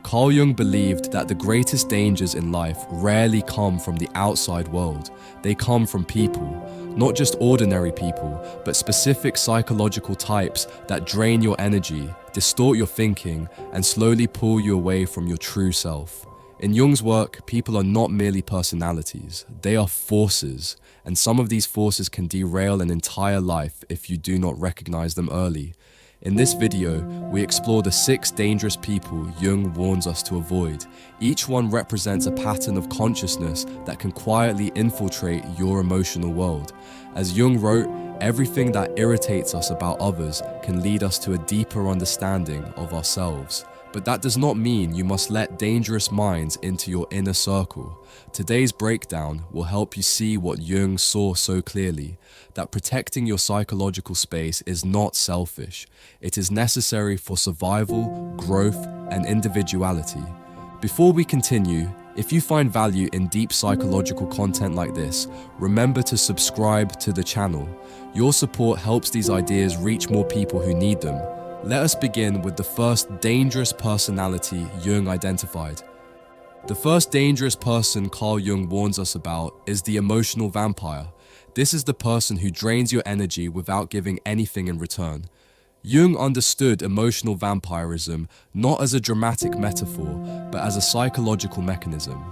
Carl Jung believed that the greatest dangers in life rarely come from the outside world. They come from people, not just ordinary people, but specific psychological types that drain your energy, distort your thinking, and slowly pull you away from your true self. In Jung's work, people are not merely personalities, they are forces, and some of these forces can derail an entire life if you do not recognize them early. In this video, we explore the 6 dangerous people Jung warns us to avoid. Each one represents a pattern of consciousness that can quietly infiltrate your emotional world. As Jung wrote, everything that irritates us about others can lead us to a deeper understanding of ourselves. But that does not mean you must let dangerous minds into your inner circle. Today's breakdown will help you see what Jung saw so clearly, that protecting your psychological space is not selfish. It is necessary for survival, growth, and individuality. Before we continue, if you find value in deep psychological content like this, remember to subscribe to the channel. Your support helps these ideas reach more people who need them. Let us begin with the first dangerous personality Jung identified. The first dangerous person Carl Jung warns us about is the emotional vampire. This is the person who drains your energy without giving anything in return. Jung understood emotional vampirism not as a dramatic metaphor, but as a psychological mechanism.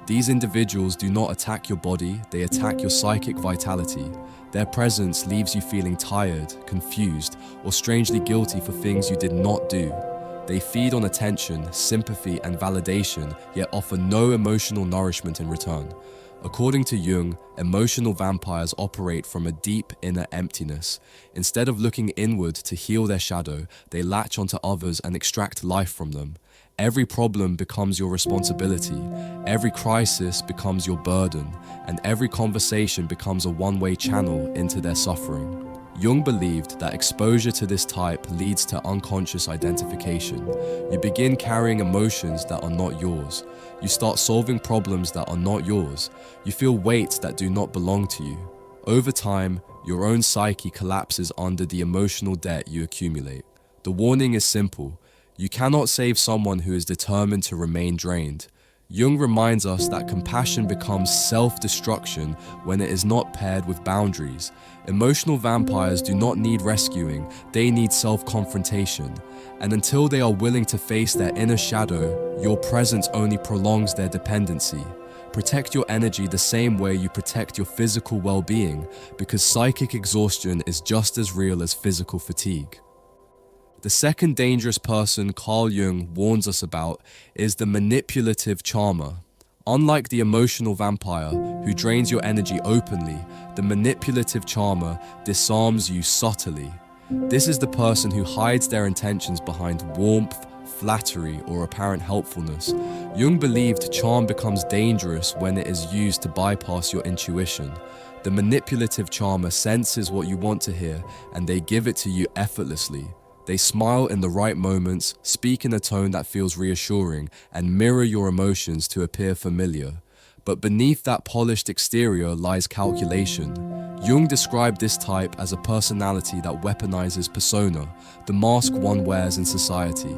These individuals do not attack your body, they attack your psychic vitality. Their presence leaves you feeling tired, confused, or strangely guilty for things you did not do. They feed on attention, sympathy, and validation, yet offer no emotional nourishment in return. According to Jung, emotional vampires operate from a deep inner emptiness. Instead of looking inward to heal their shadow, they latch onto others and extract life from them. Every problem becomes your responsibility, every crisis becomes your burden, and every conversation becomes a one-way channel into their suffering. Jung believed that exposure to this type leads to unconscious identification. You begin carrying emotions that are not yours. You start solving problems that are not yours. You feel weights that do not belong to you. Over time, your own psyche collapses under the emotional debt you accumulate. The warning is simple. You cannot save someone who is determined to remain drained. Jung reminds us that compassion becomes self-destruction when it is not paired with boundaries. Emotional vampires do not need rescuing, they need self-confrontation. And until they are willing to face their inner shadow, your presence only prolongs their dependency. Protect your energy the same way you protect your physical well-being, because psychic exhaustion is just as real as physical fatigue. The second dangerous person Carl Jung warns us about is the manipulative charmer. Unlike the emotional vampire, who drains your energy openly, the manipulative charmer disarms you subtly. This is the person who hides their intentions behind warmth, flattery, or apparent helpfulness. Jung believed charm becomes dangerous when it is used to bypass your intuition. The manipulative charmer senses what you want to hear, and they give it to you effortlessly. They smile in the right moments, speak in a tone that feels reassuring, and mirror your emotions to appear familiar. But beneath that polished exterior lies calculation. Jung described this type as a personality that weaponizes persona, the mask one wears in society.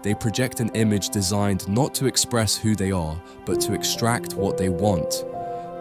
They project an image designed not to express who they are, but to extract what they want.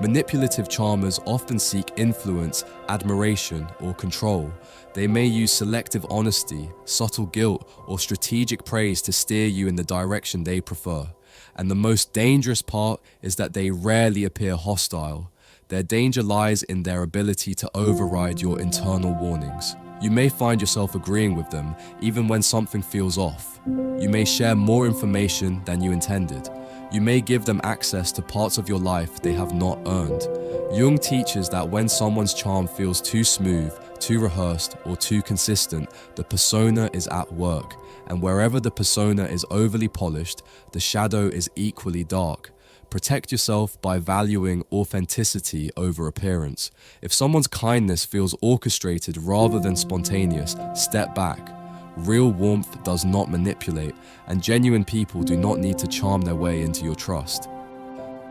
Manipulative charmers often seek influence, admiration, or control. They may use selective honesty, subtle guilt, or strategic praise to steer you in the direction they prefer. And the most dangerous part is that they rarely appear hostile. Their danger lies in their ability to override your internal warnings. You may find yourself agreeing with them, even when something feels off. You may share more information than you intended. You may give them access to parts of your life they have not earned. Jung teaches that when someone's charm feels too smooth, too rehearsed, or too consistent, the persona is at work. And wherever the persona is overly polished, the shadow is equally dark. Protect yourself by valuing authenticity over appearance. If someone's kindness feels orchestrated rather than spontaneous, step back. Real warmth does not manipulate, and genuine people do not need to charm their way into your trust.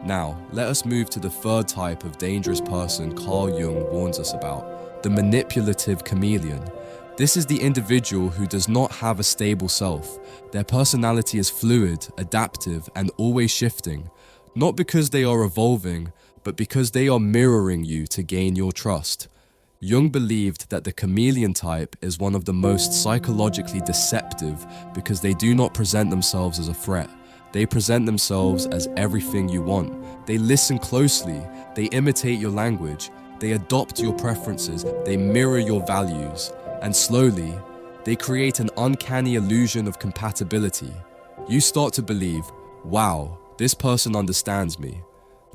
Now, let us move to the third type of dangerous person Carl Jung warns us about, the manipulative chameleon. This is the individual who does not have a stable self. Their personality is fluid, adaptive, and always shifting, not because they are evolving, but because they are mirroring you to gain your trust. Jung believed that the chameleon type is one of the most psychologically deceptive because they do not present themselves as a threat. They present themselves as everything you want. They listen closely, they imitate your language, they adopt your preferences, they mirror your values, and slowly, they create an uncanny illusion of compatibility. You start to believe, wow, this person understands me.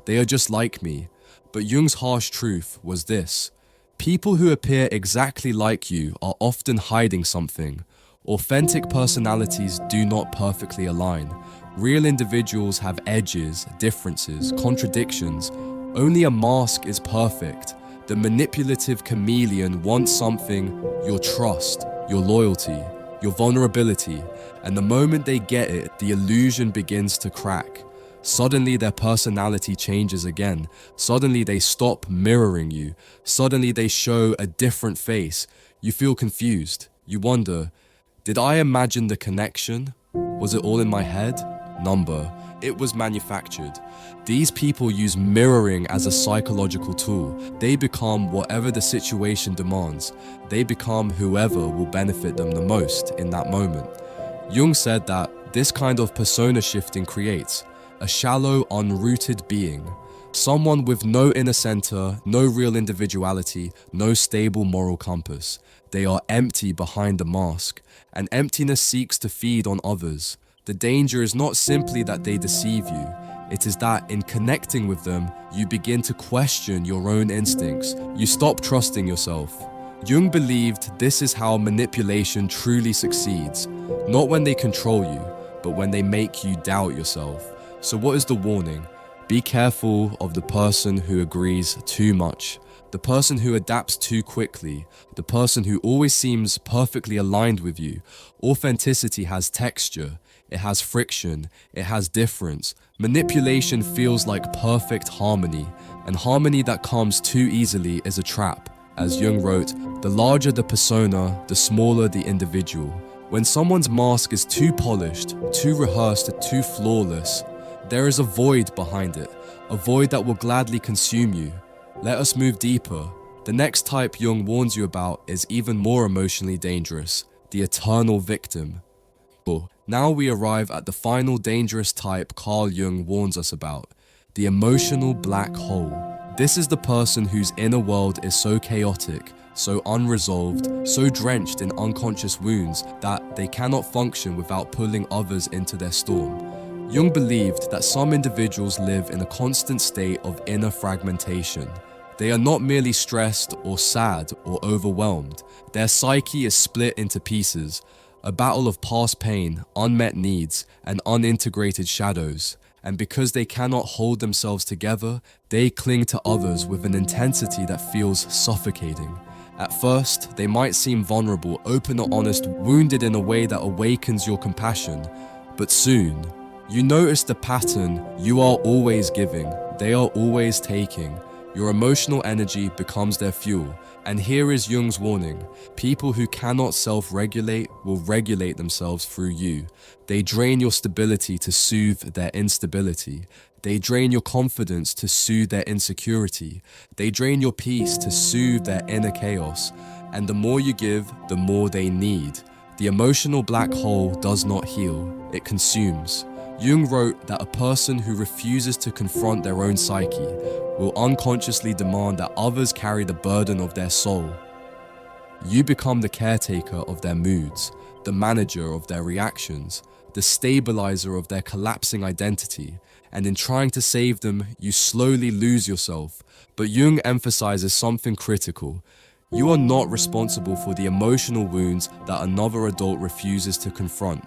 They are just like me. But Jung's harsh truth was this: people who appear exactly like you are often hiding something. Authentic personalities do not perfectly align. Real individuals have edges, differences, contradictions. Only a mask is perfect. The manipulative chameleon wants something: your trust, your loyalty, your vulnerability, and the moment they get it, the illusion begins to crack. Suddenly their personality changes again. Suddenly they stop mirroring you. Suddenly they show a different face. You feel confused. You wonder, did I imagine the connection? Was it all in my head? Number. It was manufactured. These people use mirroring as a psychological tool. They become whatever the situation demands. They become whoever will benefit them the most in that moment. Jung said that this kind of persona shifting creates a shallow, unrooted being. Someone with no inner center, no real individuality, no stable moral compass. They are empty behind the mask, and emptiness seeks to feed on others. The danger is not simply that they deceive you. It is that in connecting with them, you begin to question your own instincts. You stop trusting yourself. Jung believed this is how manipulation truly succeeds. Not when they control you, but when they make you doubt yourself. So what is the warning? Be careful of the person who agrees too much, the person who adapts too quickly, the person who always seems perfectly aligned with you. Authenticity has texture, it has friction, it has difference. Manipulation feels like perfect harmony, and harmony that comes too easily is a trap. As Jung wrote, the larger the persona, the smaller the individual. When someone's mask is too polished, too rehearsed, too flawless, there is a void behind it, a void that will gladly consume you. Let us move deeper. The next type Jung warns you about is even more emotionally dangerous, the eternal victim. Now we arrive at the final dangerous type Carl Jung warns us about, the emotional black hole. This is the person whose inner world is so chaotic, so unresolved, so drenched in unconscious wounds that they cannot function without pulling others into their storm. Jung believed that some individuals live in a constant state of inner fragmentation. They are not merely stressed or sad or overwhelmed. Their psyche is split into pieces, a battle of past pain, unmet needs, and unintegrated shadows. And because they cannot hold themselves together, they cling to others with an intensity that feels suffocating. At first, they might seem vulnerable, open or honest, wounded in a way that awakens your compassion. But soon, you notice the pattern. You are always giving, they are always taking. Your emotional energy becomes their fuel. And here is Jung's warning: people who cannot self-regulate will regulate themselves through you. They drain your stability to soothe their instability. They drain your confidence to soothe their insecurity. They drain your peace to soothe their inner chaos. And the more you give, the more they need. The emotional black hole does not heal, it consumes. Jung wrote that a person who refuses to confront their own psyche will unconsciously demand that others carry the burden of their soul. You become the caretaker of their moods, the manager of their reactions, the stabilizer of their collapsing identity, and in trying to save them, you slowly lose yourself. But Jung emphasizes something critical. You are not responsible for the emotional wounds that another adult refuses to confront.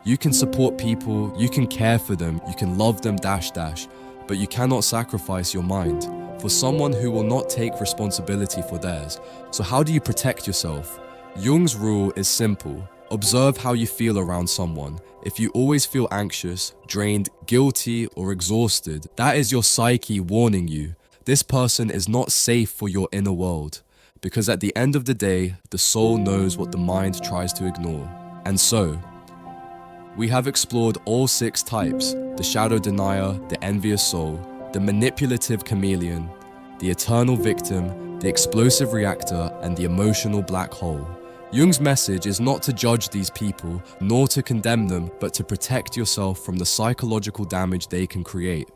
You can support people, you can care for them, you can love them but you cannot sacrifice your mind for someone who will not take responsibility for theirs. So how do you protect yourself? Jung's rule is simple. Observe how you feel around someone. If you always feel anxious, drained, guilty, or exhausted, that is your psyche warning you. This person is not safe for your inner world. because at the end of the day, the soul knows what the mind tries to ignore. And so, we have explored all 6 types: the shadow denier, the envious soul, the manipulative chameleon, the eternal victim, the explosive reactor, and the emotional black hole. Jung's message is not to judge these people, nor to condemn them, but to protect yourself from the psychological damage they can create.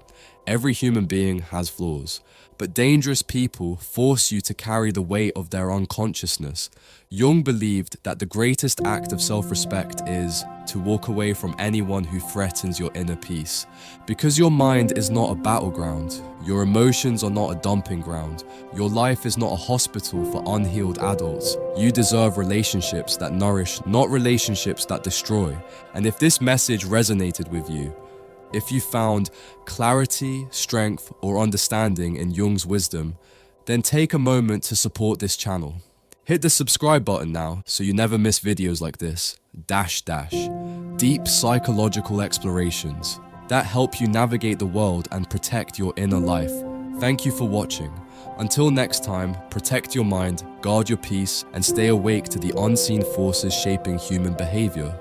Every human being has flaws, but dangerous people force you to carry the weight of their unconsciousness. Jung believed that the greatest act of self-respect is to walk away from anyone who threatens your inner peace. Because your mind is not a battleground, your emotions are not a dumping ground, your life is not a hospital for unhealed adults. You deserve relationships that nourish, not relationships that destroy. And if this message resonated with you, if you found clarity, strength, or understanding in Jung's wisdom, then take a moment to support this channel. Hit the subscribe button now so you never miss videos like this. Deep psychological explorations that help you navigate the world and protect your inner life. Thank you for watching. Until next time, protect your mind, guard your peace, and stay awake to the unseen forces shaping human behavior.